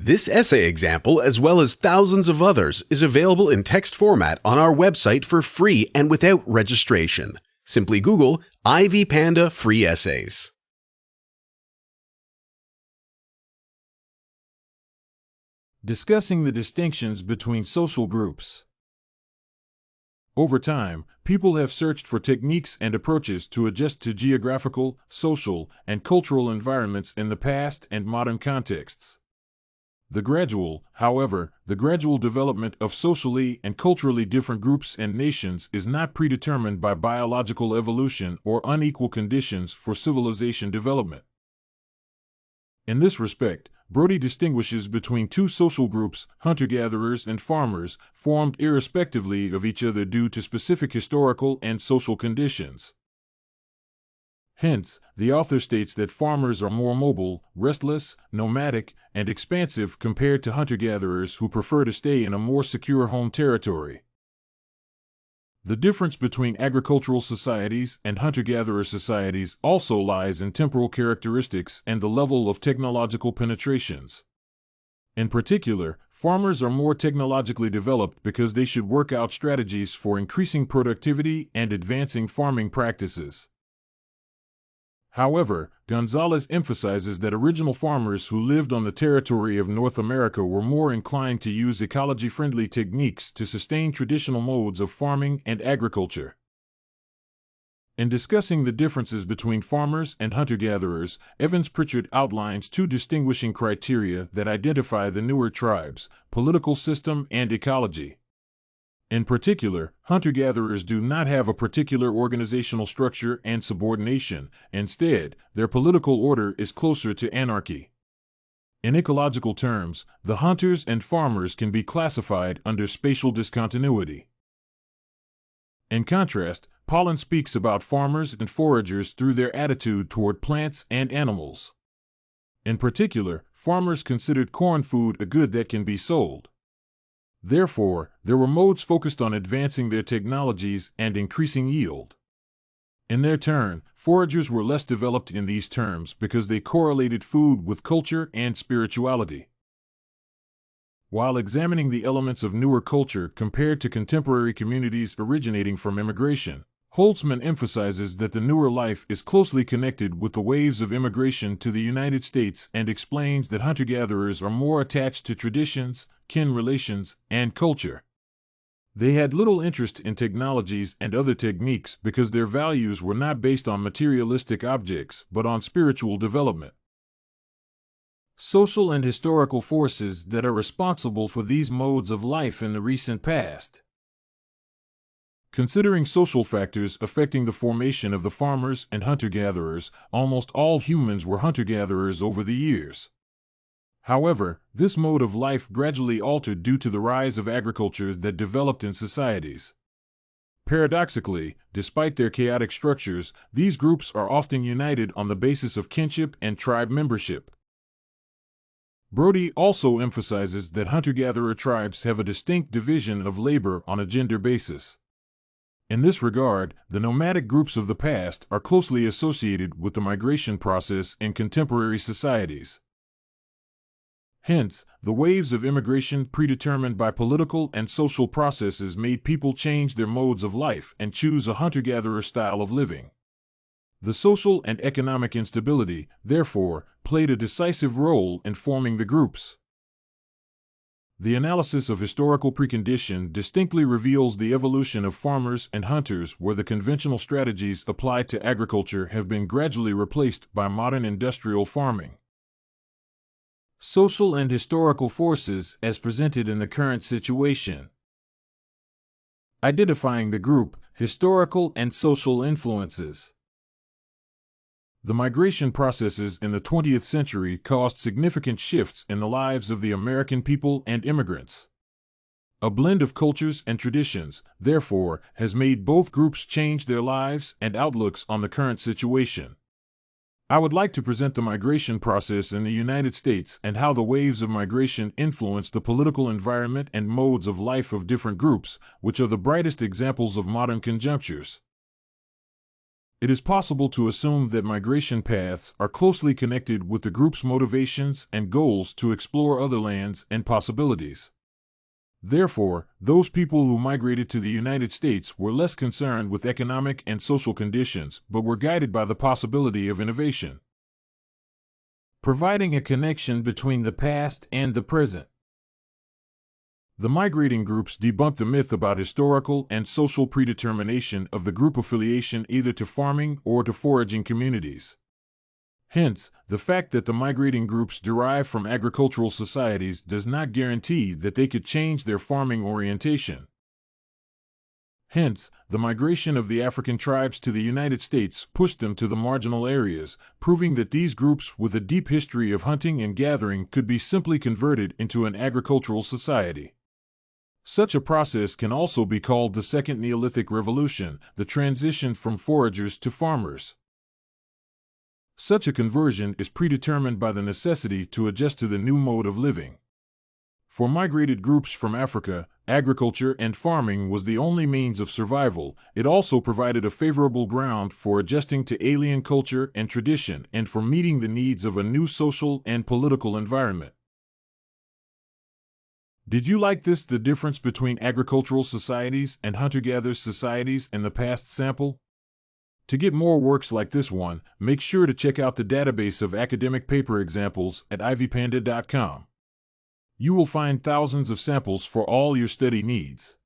This essay example, as well as thousands of others, is available in text format on our website for free and without registration. Simply Google Ivy Panda Free Essays. Discussing the distinctions between social groups. Over time, people have searched for techniques and approaches to adjust to geographical, social, and cultural environments in the past and modern contexts. The gradual development of socially and culturally different groups and nations is not predetermined by biological evolution or unequal conditions for civilization development. In this respect, Brody distinguishes between two social groups, hunter-gatherers and farmers, formed irrespectively of each other due to specific historical and social conditions. Hence, the author states that farmers are more mobile, restless, nomadic, and expansive compared to hunter-gatherers who prefer to stay in a more secure home territory. The difference between agricultural societies and hunter-gatherer societies also lies in temporal characteristics and the level of technological penetrations. In particular, farmers are more technologically developed because they should work out strategies for increasing productivity and advancing farming practices. However, Gonzalez emphasizes that original farmers who lived on the territory of North America were more inclined to use ecology-friendly techniques to sustain traditional modes of farming and agriculture. In discussing the differences between farmers and hunter-gatherers, Evans-Pitchard outlines two distinguishing criteria that identify the Nuer tribes: political system and ecology. In particular, hunter-gatherers do not have a particular organizational structure and subordination. Instead, their political order is closer to anarchy. In ecological terms, the hunters and farmers can be classified under spatial discontinuity. In contrast, Pollan speaks about farmers and foragers through their attitude toward plants and animals. In particular, farmers considered corn food a good that can be sold. Therefore, there were modes focused on advancing their technologies and increasing yield. In their turn, foragers were less developed in these terms because they correlated food with culture and spirituality. While examining the elements of Nuer culture compared to contemporary communities originating from immigration, Holtzman emphasizes that the Nuer life is closely connected with the waves of immigration to the United States and explains that hunter-gatherers are more attached to traditions, kin relations, and culture. They had little interest in technologies and other techniques because their values were not based on materialistic objects but on spiritual development. Social and historical forces that are responsible for these modes of life in the recent past. Considering social factors affecting the formation of the farmers and hunter-gatherers, almost all humans were hunter-gatherers over the years. However, this mode of life gradually altered due to the rise of agriculture that developed in societies. Paradoxically, despite their chaotic structures, these groups are often united on the basis of kinship and tribe membership. Brody also emphasizes that hunter-gatherer tribes have a distinct division of labor on a gender basis. In this regard, the nomadic groups of the past are closely associated with the migration process in contemporary societies. Hence, the waves of immigration predetermined by political and social processes made people change their modes of life and choose a hunter-gatherer style of living. The social and economic instability, therefore, played a decisive role in forming the groups. The analysis of historical precondition distinctly reveals the evolution of farmers and hunters where the conventional strategies applied to agriculture have been gradually replaced by modern industrial farming. Social and historical forces as presented in the current situation. Identifying the group, historical and social influences. The migration processes in the 20th century caused significant shifts in the lives of the American people and immigrants. A blend of cultures and traditions, therefore, has made both groups change their lives and outlooks on the current situation. I would like to present the migration process in the United States and how the waves of migration influence the political environment and modes of life of different groups, which are the brightest examples of modern conjunctures. It is possible to assume that migration paths are closely connected with the group's motivations and goals to explore other lands and possibilities. Therefore, those people who migrated to the United States were less concerned with economic and social conditions, but were guided by the possibility of innovation. Providing a connection between the past and the present. The migrating groups debunk the myth about historical and social predetermination of the group affiliation either to farming or to foraging communities. Hence, the fact that the migrating groups derive from agricultural societies does not guarantee that they could change their farming orientation. Hence, the migration of the African tribes to the United States pushed them to the marginal areas, proving that these groups with a deep history of hunting and gathering could be simply converted into an agricultural society. Such a process can also be called the Second Neolithic Revolution, the transition from foragers to farmers. Such a conversion is predetermined by the necessity to adjust to the new mode of living. For migrated groups from Africa, agriculture and farming was the only means of survival. It also provided a favorable ground for adjusting to alien culture and tradition and for meeting the needs of a new social and political environment. Did you like this? The difference between agricultural societies and hunter-gatherer societies in the past sample? To get more works like this one, make sure to check out the database of academic paper examples at ivypanda.com. You will find thousands of samples for all your study needs.